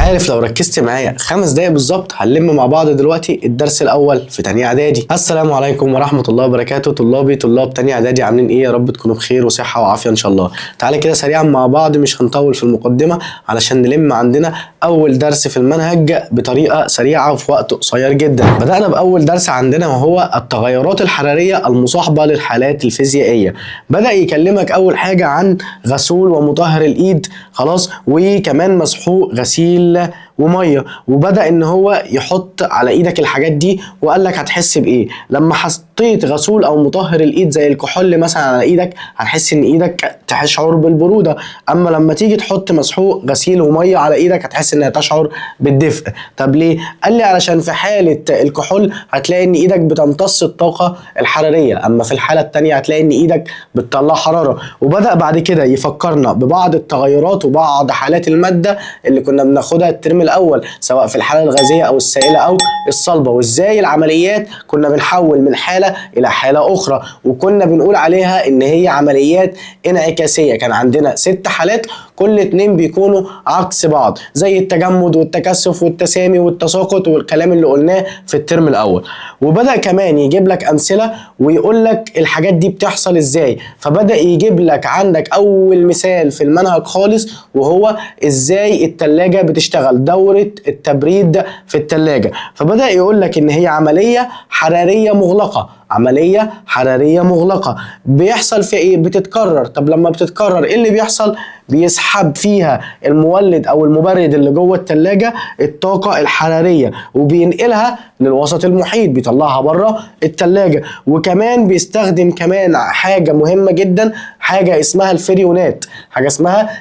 عارف لو ركزت معايا 5 دقايق بالظبط هنلم مع بعض دلوقتي الدرس الاول في تانية اعدادي. السلام عليكم ورحمه الله وبركاته. طلاب تانية اعدادي عاملين ايه؟ يا رب تكونوا بخير وصحه وعافيه ان شاء الله. تعالى كده سريعا مع بعض، مش هنطول في المقدمه علشان نلم عندنا اول درس في المنهج بطريقه سريعه وفي وقت قصير جدا. بدانا باول درس عندنا وهو التغيرات الحراريه المصاحبه للحالات الفيزيائيه. بدا يكلمك اول حاجه عن غسول ومطهر الايد، خلاص، وكمان مسحوق غسيل وميه، وبدا ان هو يحط على ايدك الحاجات دي وقال لك هتحس بايه لما حطيت غسول او مطهر الايد زي الكحول مثلا على ايدك. هتحس ان ايدك تشعر بالبروده، اما لما تيجي تحط مسحوق غسيل وميه على ايدك هتحس انها تشعر بالدفء. طب ليه؟ قال لي علشان في حاله الكحول هتلاقي ان ايدك بتمتص الطاقه الحراريه، اما في الحاله الثانيه هتلاقي ان ايدك بتطلع حراره. وبدا بعد كده يفكرنا ببعض التغيرات وبعض حالات الماده اللي كنا بناخدها الترم الاول، سواء في الحاله الغازيه او السائله او الصلبه، وازاي العمليات كنا بنحول من حاله الى حاله اخرى، وكنا بنقول عليها ان هي عمليات انعكاسيه. كان عندنا 6 حالات، كل 2 بيكونوا عكس بعض، زي التجمد والتكثف والتسامي والتساقط والكلام اللي قلناه في الترم الاول. وبدا كمان يجيب لك امثله ويقول لك الحاجات دي بتحصل ازاي. فبدا يجيب لك عندك اول مثال في المنهج خالص وهو ازاي الثلاجه بتشتغل، دوره التبريد في الثلاجه. فبدا يقول لك ان هي عمليه حراريه مغلقه، عمليه حراريه مغلقه بيحصل في ايه؟ بتتكرر. طب لما بتتكرر ايه اللي بيحصل؟ بيسحب فيها المولد او المبرد اللي جوه الثلاجه الطاقه الحراريه وبينقلها للوسط المحيط، بيطلعها بره الثلاجه. وكمان بيستخدم كمان حاجه مهمه جدا، حاجه اسمها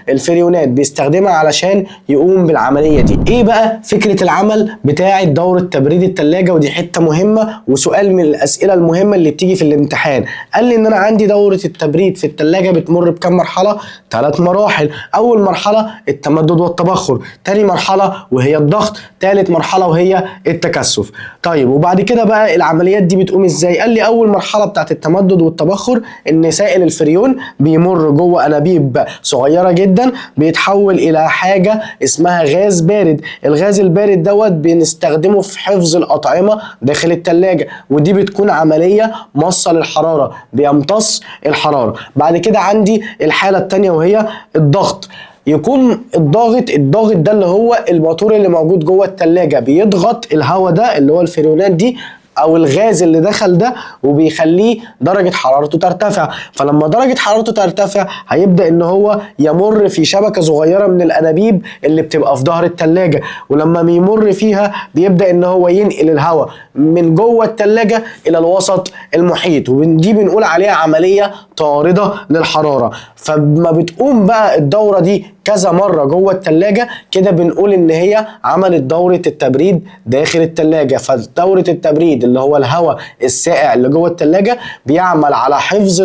الفريونات، بيستخدمها علشان يقوم بالعمليه دي. ايه بقى فكره العمل بتاعه دوره تبريد الثلاجه؟ ودي حته مهمه وسؤال من الاسئله المهمه اللي بتيجي في الامتحان. قال لي ان انا عندي دوره التبريد في الثلاجه بتمر بكم مرحله؟ 3 مراحل. اول مرحله التمدد والتبخر، تاني مرحله وهي الضغط، تالت مرحله وهي التكثف. طيب وبعد كده بقى العمليات دي بتقوم ازاي؟ قال لي اول مرحله بتاعت التمدد والتبخر ان سائل الفريون بيمر جوه انابيب صغيره جدا، بيتحول الى حاجه اسمها غاز بارد. الغاز البارد دوت بنستخدمه في حفظ الاطعمه داخل الثلاجه، ودي بتكون عمليه مصه للحراره، بيمتص الحراره. بعد كده عندي الحاله الثانيه وهي الضغط. يكون الضاغط ده اللي هو الموتور اللي موجود جوه الثلاجه، بيضغط الهواء ده اللي هو الفريونات دي او الغاز اللي دخل ده وبيخليه درجة حرارته ترتفع. فلما درجة حرارته ترتفع هيبدأ ان هو يمر في شبكة صغيرة من الانابيب اللي بتبقى في ظهر التلاجة، ولما بيمر فيها بيبدأ ان هو ينقل الهواء من جوه التلاجة الى الوسط المحيط، ودي بنقول عليها عملية طاردة للحرارة. فما بتقوم بقى الدورة دي كذا مرة جوه التلاجة كده بنقول ان هي عملت دورة التبريد داخل التلاجة. فدورة التبريد اللي هو الهواء السائع اللي جوه التلاجة بيعمل على حفظ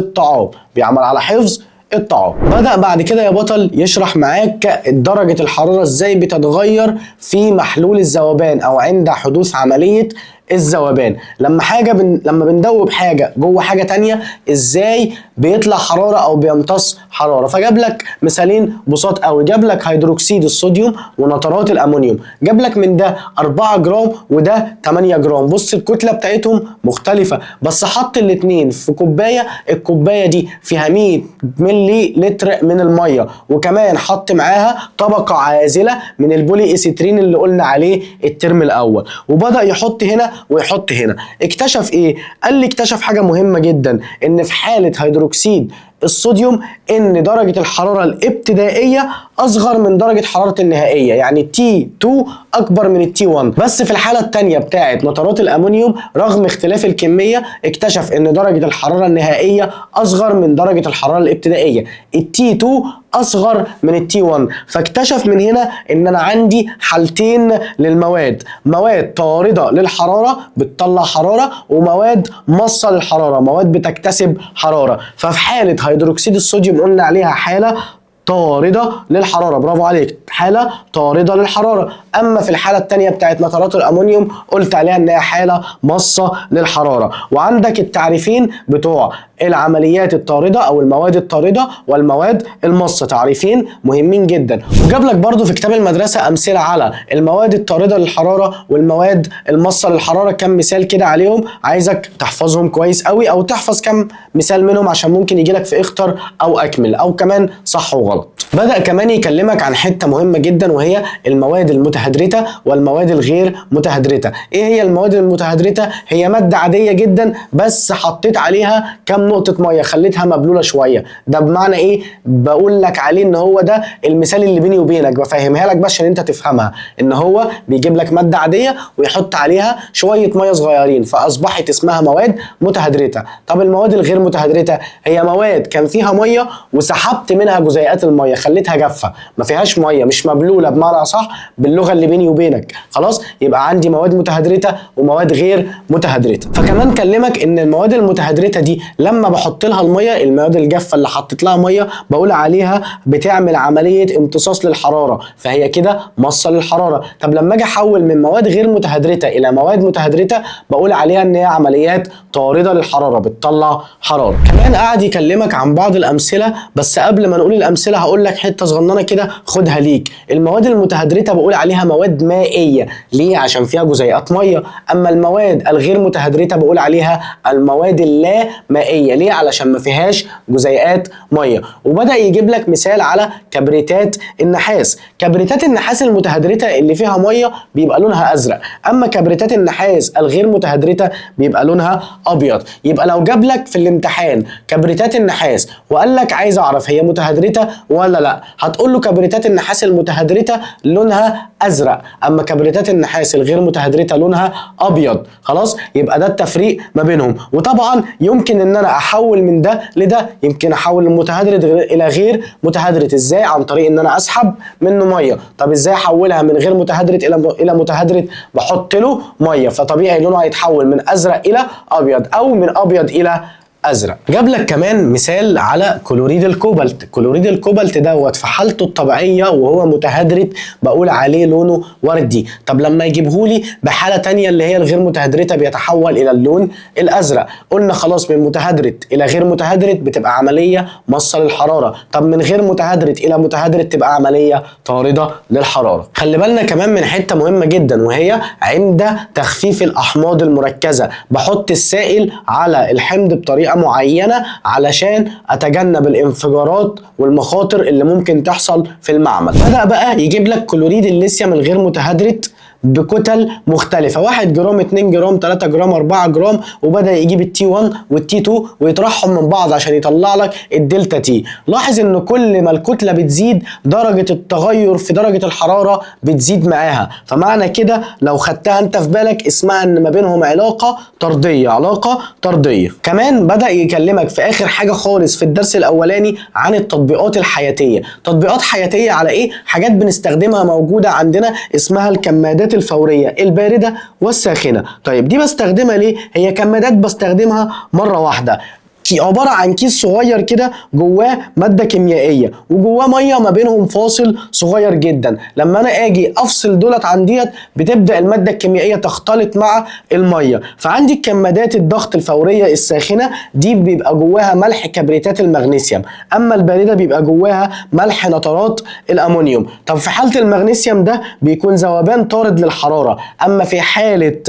الطعام، بدأ بعد كده يا بطل يشرح معاك درجة الحرارة ازاي بتتغير في محلول الذوبان او عند حدوث عملية الذوبان. لما بندوب حاجة جوه حاجة تانية ازاي بيطلع حرارة او بيمتص حرارة. فجاب لك مثالين بساط قوي، جاب لك هيدروكسيد الصوديوم ونترات الامونيوم، جاب لك من ده 4 جرام وده 8 جرام. بص الكتلة بتاعتهم مختلفة، بس حط الاتنين في كوباية، الكوباية دي فيها 100 ملي لتر من المية، وكمان حط معاها طبقة عازلة من البولي إيثيلين اللي قلنا عليه الترم الاول، وبدأ يحط هنا ويحط هنا. اكتشف ايه؟ قال لي اكتشف حاجة مهمة جدا، ان في حالة هيدروكسيد الصوديوم ان درجة الحرارة الابتدائية اصغر من درجة حرارة النهائية، يعني T2 اكبر من T1. بس في الحالة التانية بتاعت نترات الامونيوم رغم اختلاف الكمية اكتشف ان درجة الحرارة النهائية اصغر من درجة الحرارة الابتدائية، T2 اصغر من T1. فاكتشف من هنا ان انا عندي حالتين للمواد، مواد طاردة للحرارة بتطلع حرارة، ومواد مصة للحرارة، مواد بتكتسب حرارة. ففي حالة هيدروكسيد الصوديوم قلنا عليها حالة طارده للحراره، برافو عليك، حاله طارده للحراره. اما في الحاله الثانيه بتاعت نترات الامونيوم قلت عليها ان هي حاله مصه للحراره. وعندك التعريفين بتوع العمليات الطارده او المواد الطارده والمواد المصه، تعريفين مهمين جدا. وجاب لك برضو في كتاب المدرسه امثله على المواد الطارده للحراره والمواد المصه للحراره، كم مثال كده عليهم، عايزك تحفظهم كويس قوي او تحفظ كم مثال منهم عشان ممكن يجي لك في اختر او اكمل او كمان صح وغلط. بدأ كمان يكلمك عن حته مهمه جدا وهي المواد المتهدرته والمواد الغير متهدرته. ايه هي المواد المتهدرته؟ هي ماده عاديه جدا بس حطيت عليها كم نقطه ميه، خليتها مبلوله شويه. ده بمعنى ايه؟ بقول لك عليه ان هو ده المثال اللي بيني وبينك، بفهمها لك بس عشان انت تفهمها، ان هو بيجيب لك ماده عاديه ويحط عليها شويه ميه صغيرين فاصبحت اسمها مواد متهدرته. طب المواد الغير متهدرته هي مواد كان فيها ميه وسحبت منها جزيئات الميه، خليتها جافه ما فيهاش ميه، مش مبلوله بمعنى صح باللغه اللي بيني وبينك. خلاص، يبقى عندي مواد متهدرته ومواد غير متهدرته. فكمان كلمك ان المواد المتهدرته دي لما بحط لها الميه، المواد الجافه اللي حطيت لها ميه بقول عليها بتعمل عمليه امتصاص للحراره، فهي كده مصه للحراره. طب لما اجي احول من مواد غير متهدرته الى مواد متهدرته بقول عليها ان هي عمليات طارده للحراره، بتطلع حراره. كمان قاعد يكلمك عن بعض الامثله، بس قبل ما نقول الامثله هقول لك حته صغننه كده خدها ليك. المواد المتهدرته بقول عليها مواد مائيه، ليه؟ عشان فيها جزيئات ميه. اما المواد الغير متهدرته بقول عليها المواد اللا مائيه، ليه؟ علشان ما فيهاش جزيئات ميه. وبدا يجيب لك مثال على كبريتات النحاس. كبريتات النحاس المتهدرته اللي فيها ميه بيبقى لونها ازرق، اما كبريتات النحاس الغير متهدرته بيبقى لونها ابيض. يبقى لو جاب لك في الامتحان كبريتات النحاس وقال لك عايز اعرف هي متهدرته ولا لا، هتقول له كبريتات النحاس المتهدرته لونها ازرق، اما كبريتات النحاس الغير متهدرته لونها ابيض. خلاص، يبقى ده التفريق ما بينهم. وطبعا يمكن ان انا احول من ده لده، يمكن احول المتهدرت الى غير متهدرت. ازاي؟ عن طريق ان انا اسحب منه ميه. طب ازاي احولها من غير متهدرت الى متهدرت؟ بحط له ميه، فطبيعي لونه هيتحول من ازرق الى ابيض او من ابيض الى ازرق. جاب لك كمان مثال على كلوريد الكوبالت. كلوريد الكوبالت دوت في حالته الطبيعيه وهو متهدرت بقول عليه لونه وردي. طب لما يجيبهولي بحاله تانية اللي هي الغير متهدرته بيتحول الى اللون الازرق. قلنا خلاص من متهدرت الى غير متهدرت بتبقى عمليه مصه للحراره. طب من غير متهدرت الى متهدرت تبقى عمليه طارده للحراره. خلي بالنا كمان من حته مهمه جدا وهي عند تخفيف الاحماض المركزه بحط السائل على الحمض بطريقه معينه علشان اتجنب الانفجارات والمخاطر اللي ممكن تحصل في المعمل. بدأ بقى يجيب لك كلوريد الليثيوم الغير متهدرت بكتل مختلفة، 1 جرام 2 جرام 3 جرام 4 جرام، وبدأ يجيب التي 1 والتي 2 ويطرحهم من بعض عشان يطلع لك الدلتا تي. لاحظ ان كل ما الكتلة بتزيد درجة التغير في درجة الحرارة بتزيد معاها، فمعنى كده لو خدتها انت في بالك اسمها ان ما بينهم علاقة طردية، علاقة طردية. كمان بدأ يكلمك في اخر حاجة خالص في الدرس الاولاني عن التطبيقات الحياتية. تطبيقات حياتية على ايه؟ حاجات بنستخدمها موجودة عندنا اسمها الكمادات الفورية الباردة والساخنة. طيب دي بستخدمها ليه؟ هي كمادات بستخدمها مرة واحدة، عبارة عن كيس صغير كده جواه مادة كيميائية وجواه مية ما بينهم فاصل صغير جدا. لما انا اجي افصل دولت عن ديت بتبدأ المادة الكيميائية تختلط مع المية. فعندي الكمادات الضغط الفورية الساخنة دي بيبقى جواها ملح كبريتات المغنيسيوم، اما الباردة بيبقى جواها ملح نترات الامونيوم. طب في حالة المغنيسيوم ده بيكون ذوبان طارد للحرارة، اما في حالة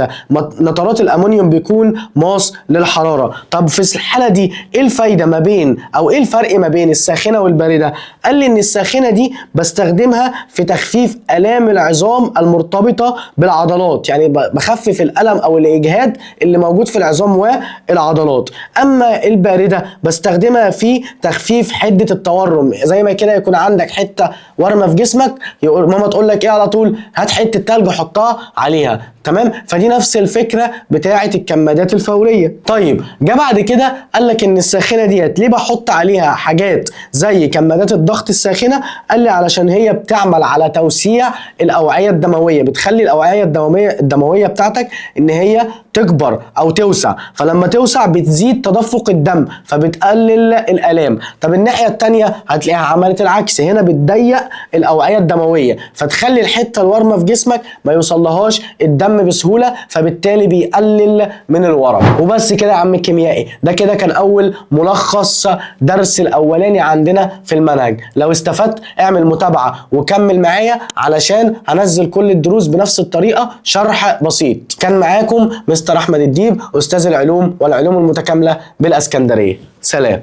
نترات الامونيوم بيكون ماص للحرارة. طب في الحالة دي ايه الفايده ما بين او ايه الفرق ما بين الساخنه والبارده؟ قال لي ان الساخنه دي بستخدمها في تخفيف الام العظام المرتبطه بالعضلات، يعني بخفف الالم او الاجهاد اللي موجود في العظام والعضلات. اما البارده بستخدمها في تخفيف حده التورم، زي ما كده يكون عندك حته ورمه في جسمك يقول ماما تقول لك ايه على طول؟ هات حته تلج حطها عليها. تمام؟ فدي نفس الفكره بتاعه الكمادات الفوريه. طيب جه بعد كده قال لك لك ان الساخنه ديت ليه بحط عليها حاجات زي كمادات الضغط الساخنه؟ قال لي علشان هي بتعمل على توسيع الاوعيه الدمويه، بتخلي الاوعيه الدمويه بتاعتك ان هي تكبر او توسع، فلما توسع بتزيد تدفق الدم فبتقلل الالام. طب الناحيه الثانيه هتلاقيها عملت العكس، هنا بتضيق الاوعيه الدمويه فتخلي الحته الورمه في جسمك ما يوصلهاش الدم بسهوله، فبالتالي بيقلل من الورم. وبس كده يا عم الكيميائي، ده كده كان اول ملخص درس الاولاني عندنا في المنهج. لو استفدت اعمل متابعه وكمل معايا علشان هنزل كل الدروس بنفس الطريقه، شرح بسيط. كان معاكم مستر احمد الديب، استاذ العلوم والعلوم المتكامله بالاسكندريه. سلام.